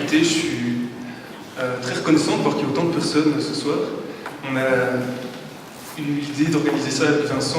écoutez, je suis très reconnaissant de voir qu'il y a autant de personnes ce soir. On a eu l'idée d'organiser ça avec Vincent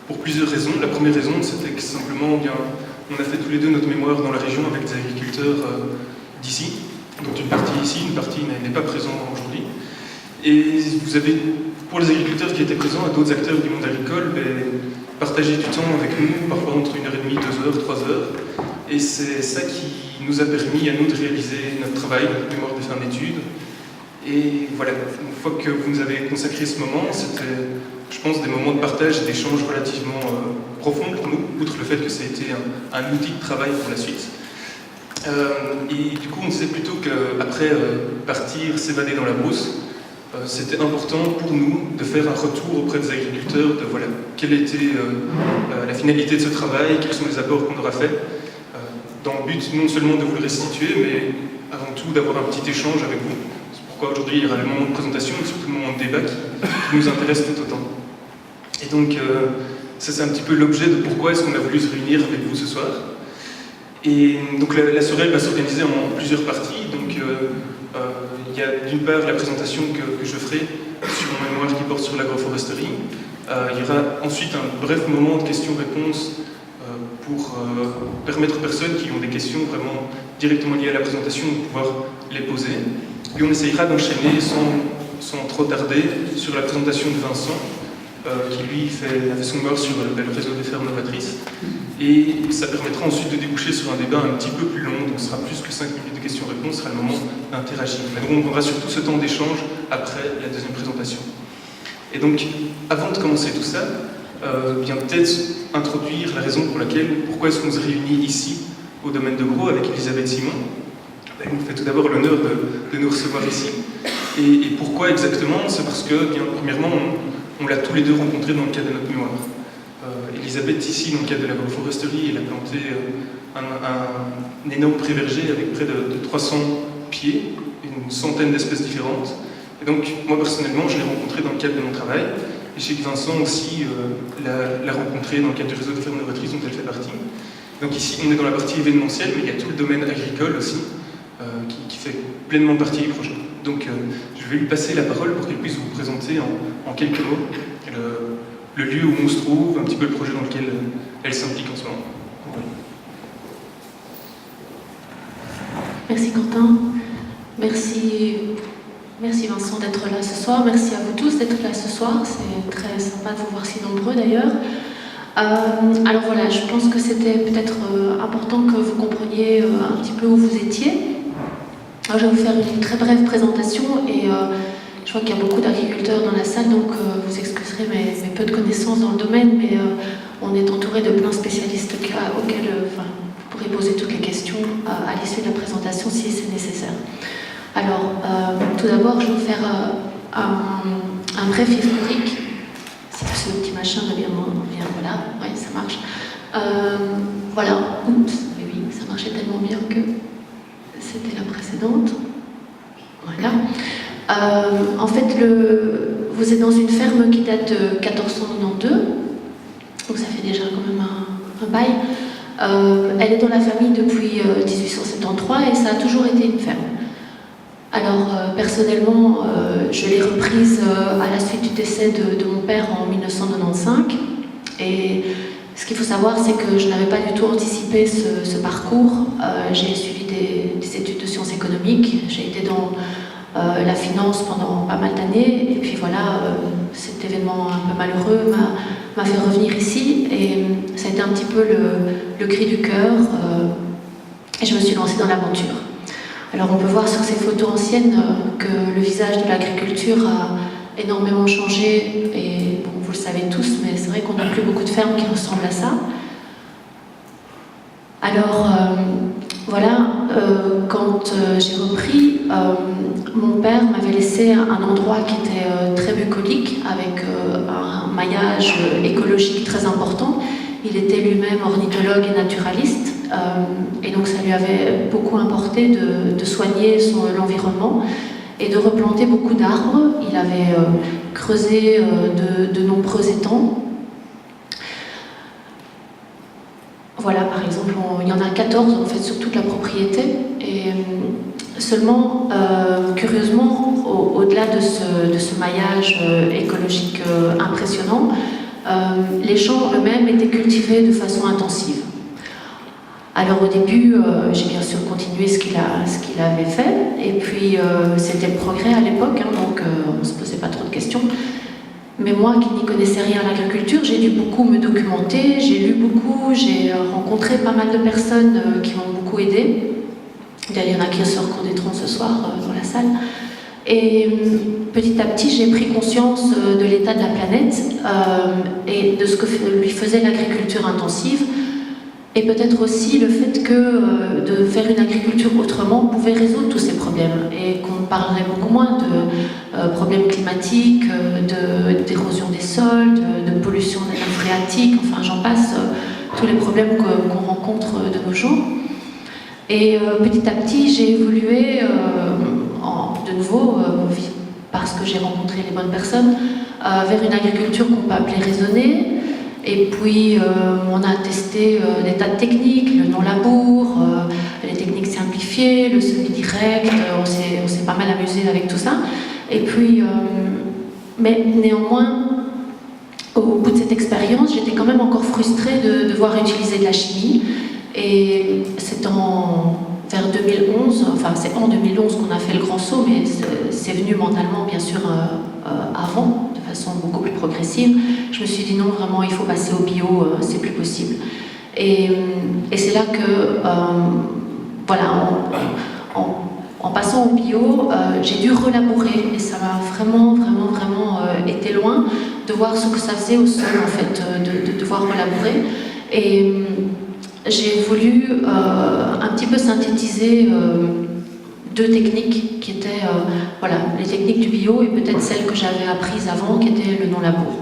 pour plusieurs raisons. La première raison, c'était que simplement, on a fait tous les deux notre mémoire dans la région avec des agriculteurs d'ici. Donc une partie ici, une partie n'est pas présente aujourd'hui. Et vous avez, pour les agriculteurs qui étaient présents et d'autres acteurs du monde agricole, partagé du temps avec nous, parfois entre 1h30, 2h, 3h. Et c'est ça qui nous a permis à nous de réaliser notre travail, notre mémoire de fin d'études. Et voilà, une fois que vous nous avez consacré ce moment, c'était, je pense, des moments de partage et d'échange relativement profonds pour nous, outre le fait que ça a été un outil de travail pour la suite. Et du coup, on disait plutôt qu'après partir, s'évader dans la brousse, c'était important pour nous de faire un retour auprès des agriculteurs de voilà, quelle était la finalité de ce travail, quels sont les apports qu'on aura faits, dans le but non seulement de vous le restituer, mais avant tout d'avoir un petit échange avec vous. C'est pourquoi aujourd'hui il y aura le moment de présentation et surtout le moment de débat qui nous intéresse tout autant. Et donc, ça c'est un petit peu l'objet de pourquoi est-ce qu'on a voulu se réunir avec vous ce soir. Et donc la soirée va s'organiser en plusieurs parties. Donc il y a d'une part la présentation que je ferai sur mon mémoire qui porte sur l'agroforesterie. Il y aura ensuite un bref moment de questions-réponses pour permettre aux personnes qui ont des questions vraiment directement liées à la présentation de pouvoir les poser. Puis on essayera d'enchaîner sans trop tarder sur la présentation de Vincent, qui lui a fait son mort sur le réseau des fermes novatrices. Et ça permettra ensuite de déboucher sur un débat un petit peu plus long, donc ce sera plus que 5 minutes de questions-réponses, ce sera le moment d'interagir. Mais donc on prendra surtout ce temps d'échange après la deuxième présentation. Et donc, avant de commencer tout ça, bien peut-être introduire la raison pourquoi est-ce qu'on se réunit ici, au domaine de Gros, avec Elisabeth Simon. Elle nous fait tout d'abord l'honneur de nous recevoir ici. Et pourquoi exactement? C'est parce que, bien, premièrement, on l'a tous les deux rencontré dans le cadre de notre mémoire. Elisabeth, ici, dans le cadre de l'agroforesterie, elle a planté un énorme pré-verger avec près de 300 pieds, une centaine d'espèces différentes. Et donc, moi, personnellement, je l'ai rencontré dans le cadre de mon travail. Et chez Vincent aussi, l'a rencontré dans le cadre du réseau de fermes novatrices dont elle fait partie. Donc ici, on est dans la partie événementielle, mais il y a tout le domaine agricole aussi, qui fait pleinement partie du projet. Donc, je vais lui passer la parole pour qu'elle puisse vous présenter en quelques mots le lieu où on se trouve, un petit peu le projet dans lequel elle s'implique en ce moment. Voilà. Merci Quentin, merci Vincent d'être là ce soir, merci à vous tous d'être là ce soir, c'est très sympa de vous voir si nombreux d'ailleurs. Alors voilà, je pense que c'était peut-être important que vous compreniez un petit peu où vous étiez. Alors, je vais vous faire une très brève présentation et je vois qu'il y a beaucoup d'agriculteurs dans la salle, donc vous excuserez mes peu de connaissances dans le domaine, mais on est entouré de plein de spécialistes auxquels vous pourrez poser toutes les questions à l'issue de la présentation si c'est nécessaire. Alors, tout d'abord, je vais vous faire un bref historique. C'est ce petit machin de bien, voilà, oui, ça marche. Voilà, oups, oui, ça marchait tellement bien que c'était la précédente. Voilà. En fait, vous êtes dans une ferme qui date de 1492, donc ça fait déjà quand même un bail. Elle est dans la famille depuis 1873 et ça a toujours été une ferme. Alors, personnellement, je l'ai reprise à la suite du décès de mon père en 1995. Et ce qu'il faut savoir, c'est que je n'avais pas du tout anticipé ce parcours. J'ai suivi des études de sciences économiques. J'ai été dans la finance pendant pas mal d'années. Et puis voilà, cet événement un peu malheureux m'a fait revenir ici. Et ça a été un petit peu le cri du cœur. Et je me suis lancée dans l'aventure. Alors on peut voir sur ces photos anciennes que le visage de l'agriculture a énormément changé et bon, vous le savez tous, mais c'est vrai qu'on n'a plus beaucoup de fermes qui ressemblent à ça. Alors voilà, quand j'ai repris, mon père m'avait laissé un endroit qui était très bucolique avec un maillage écologique très important. Il était lui-même ornithologue et naturaliste. Et donc ça lui avait beaucoup importé de soigner l'environnement et de replanter beaucoup d'arbres. Il avait creusé de nombreux étangs. Voilà, par exemple, il y en a 14 en fait sur toute la propriété. Et seulement, curieusement, au-delà de ce maillage écologique impressionnant, les champs eux-mêmes étaient cultivés de façon intensive. Alors au début, j'ai bien sûr continué ce qu'il avait fait, et puis c'était le progrès à l'époque, hein, donc on ne se posait pas trop de questions. Mais moi qui n'y connaissais rien à l'agriculture, j'ai dû beaucoup me documenter, j'ai lu beaucoup, j'ai rencontré pas mal de personnes qui m'ont beaucoup aidée. Il y en a qui se reconnaîtront ce soir dans la salle. Et petit à petit, j'ai pris conscience de l'état de la planète et de ce que lui faisait l'agriculture intensive. Et peut-être aussi le fait que de faire une agriculture autrement pouvait résoudre tous ces problèmes et qu'on parlerait beaucoup moins de problèmes climatiques, d'érosion des sols, de pollution des nappes phréatiques, enfin j'en passe, tous les problèmes qu'on rencontre de nos jours. Et petit à petit, j'ai évolué de nouveau, parce que j'ai rencontré les bonnes personnes, vers une agriculture qu'on peut appeler raisonnée. Et puis, on a testé des tas de techniques, le non-labour, les techniques simplifiées, le semi-direct, on s'est pas mal amusé avec tout ça. Et puis, mais néanmoins, au bout de cette expérience, j'étais quand même encore frustrée de devoir utiliser de la chimie. Et c'est vers 2011, enfin c'est en 2011 qu'on a fait le grand saut, mais c'est venu mentalement bien sûr avant, de façon beaucoup plus progressive. Je me suis dit non, vraiment il faut passer au bio, c'est plus possible. Et c'est là que, voilà, en passant au bio, j'ai dû relabourer et ça m'a vraiment été loin de voir ce que ça faisait au sol en fait, de devoir relabourer. Et j'ai voulu un petit peu synthétiser deux techniques qui étaient voilà, les techniques du bio et peut-être celles que j'avais apprises avant qui étaient le non-labour.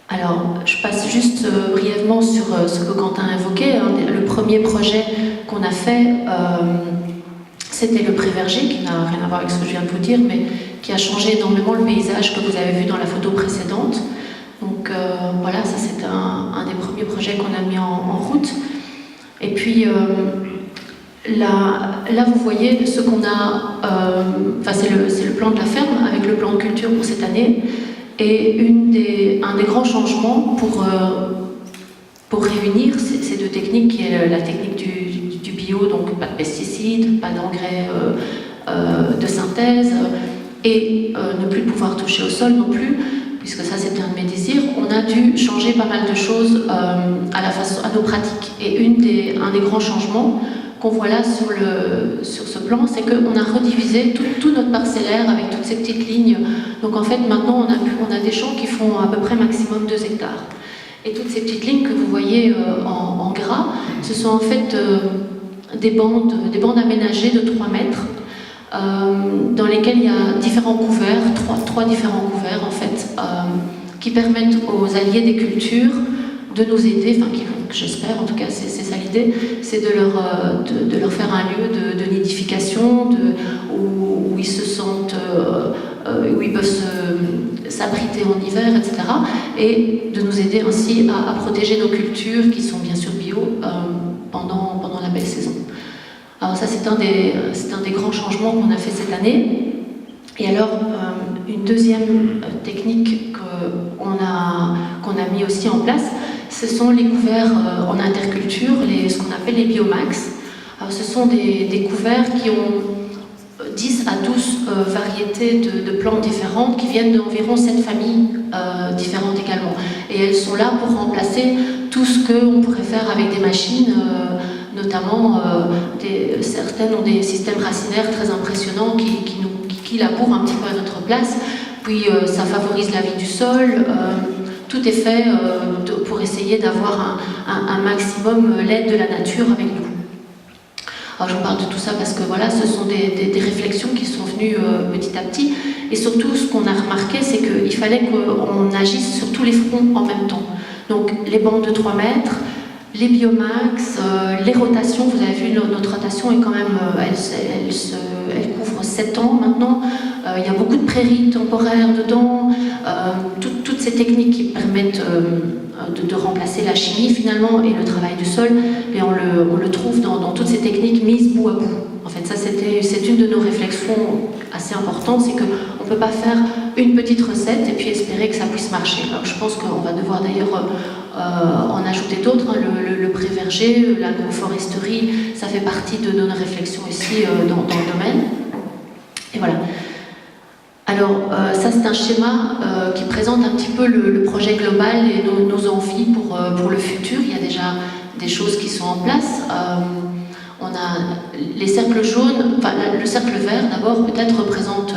Alors, je passe juste brièvement sur ce que Quentin évoquait. Hein. Le premier projet qu'on a fait, c'était le pré-verger, qui n'a rien à voir avec ce que je viens de vous dire, mais qui a changé énormément le paysage que vous avez vu dans la photo précédente. Donc voilà, ça c'est un des premiers projets qu'on a mis en route. Et puis là vous voyez ce qu'on a, enfin c'est le plan de la ferme avec le plan de culture pour cette année. Et un des grands changements pour réunir ces deux techniques, qui est la technique du bio, donc pas de pesticides, pas d'engrais de synthèse, et ne plus pouvoir toucher au sol non plus, puisque ça c'était un de mes désirs, on a dû changer pas mal de choses à nos pratiques. Et un des grands changements qu'on voit là sur ce plan, c'est qu'on a redivisé tout notre parcellaire avec toutes ces petites lignes. Donc en fait maintenant on a des champs qui font à peu près maximum 2 hectares. Et toutes ces petites lignes que vous voyez en gras, ce sont en fait des bandes aménagées de 3 mètres, dans lesquelles il y a différents couverts, trois différents couverts en fait, qui permettent aux alliés des cultures de nous aider, enfin j'espère, en tout cas c'est ça l'idée, c'est de leur faire un lieu de nidification, où ils se sentent, où ils peuvent s'abriter en hiver, etc. Et de nous aider ainsi à protéger nos cultures qui sont bien sûr bio pendant la belle saison. Alors ça c'est un des grands changements qu'on a fait cette année. Et alors une deuxième technique qu'on a mis aussi en place, ce sont les couverts en interculture, ce qu'on appelle les biomax. Alors, ce sont des couverts qui ont 10 à 12 variétés de plantes différentes qui viennent d'environ 7 familles différentes également. Et elles sont là pour remplacer tout ce qu'on pourrait faire avec des machines, notamment certaines ont des systèmes racinaires très impressionnants qui labourent un petit peu à notre place. Puis ça favorise la vie du sol. Tout est fait pour essayer d'avoir un maximum l'aide de la nature avec nous. Alors je vous parle de tout ça parce que voilà, ce sont des réflexions qui sont venues petit à petit. Et surtout, ce qu'on a remarqué, c'est qu'il fallait qu'on agisse sur tous les fronts en même temps. Donc les bandes de 3 mètres, les biomax, les rotations. Vous avez vu, notre rotation est quand même, elle couvre 7 ans maintenant. Il y a beaucoup de prairies temporaires dedans, toutes ces techniques qui permettent de remplacer la chimie finalement et le travail du sol, mais on le trouve dans toutes ces techniques mises bout à bout. En fait, ça c'est une de nos réflexions assez importantes, c'est qu'on ne peut pas faire une petite recette et puis espérer que ça puisse marcher. Alors je pense qu'on va devoir d'ailleurs en ajouter d'autres, hein, le pré-verger, l'agroforesterie, ça fait partie de nos réflexions ici dans le domaine. Et voilà. Alors, ça c'est un schéma qui présente un petit peu le projet global et nos envies pour le futur. Il y a déjà des choses qui sont en place. On a les cercles jaunes, enfin le cercle vert d'abord peut-être représente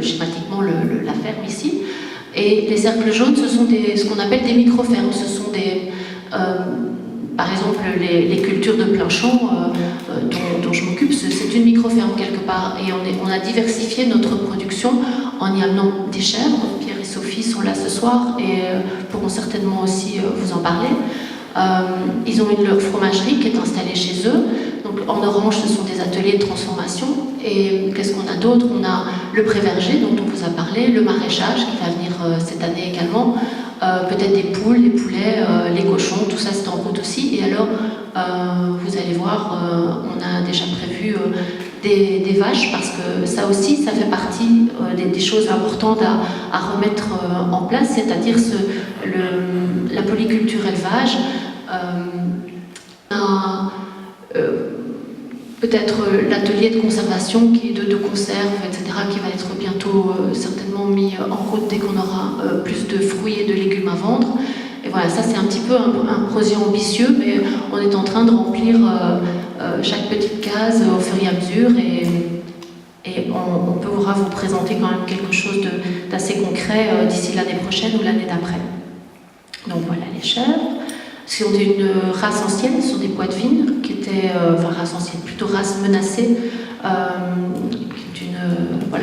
schématiquement la ferme ici. Et les cercles jaunes, ce sont ce qu'on appelle des micro-fermes. Ce sont par exemple, les cultures de plein champ dont je m'occupe, c'est une micro-ferme quelque part. Et on a diversifié notre production en y amenant des chèvres. Pierre et Sophie sont là ce soir et pourront certainement aussi vous en parler. Ils ont leur fromagerie qui est installée chez eux. Donc en orange, ce sont des ateliers de transformation. Et qu'est-ce qu'on a d'autre? On a le pré-verger dont on vous a parlé, le maraîchage qui va venir cette année également. Peut-être des poules, les poulets, les cochons, tout ça c'est en route aussi. Et alors, vous allez voir, on a déjà prévu des vaches, parce que ça aussi, ça fait partie des choses importantes à remettre en place, c'est-à-dire la polyculture élevage. Peut-être l'atelier de conservation qui est de conserve, etc., qui va être bientôt certainement mis en route dès qu'on aura plus de fruits et de légumes à vendre. Et voilà, ça c'est un petit peu un projet ambitieux, mais on est en train de remplir chaque petite case au fur et à mesure, et on pourra vous présenter quand même quelque chose d'assez concret d'ici l'année prochaine ou l'année d'après. Donc voilà les chèvres. Ce sont une race ancienne, ce sont des poitevines, qui étaient, enfin race ancienne, plutôt race menacée. Voilà,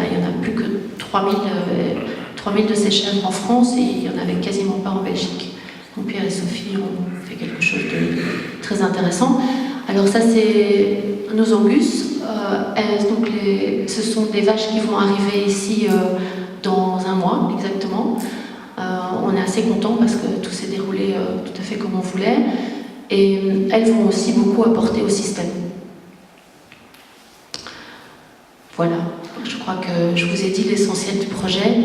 il n'y en a plus que 3000 de ces chèvres en France, et il n'y en avait quasiment pas en Belgique. Donc Pierre et Sophie ont fait quelque chose de très intéressant. Alors ça c'est nos Angus. Donc ce sont des vaches qui vont arriver ici dans un mois exactement. On est assez content parce que tout s'est déroulé tout à fait comme on voulait, et elles vont aussi beaucoup apporter au système. Voilà, je crois que je vous ai dit l'essentiel du projet.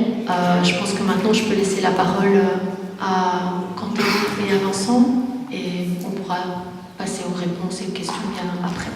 Je pense que maintenant je peux laisser la parole à Quentin et à Vincent, et on pourra passer aux réponses et aux questions bien après.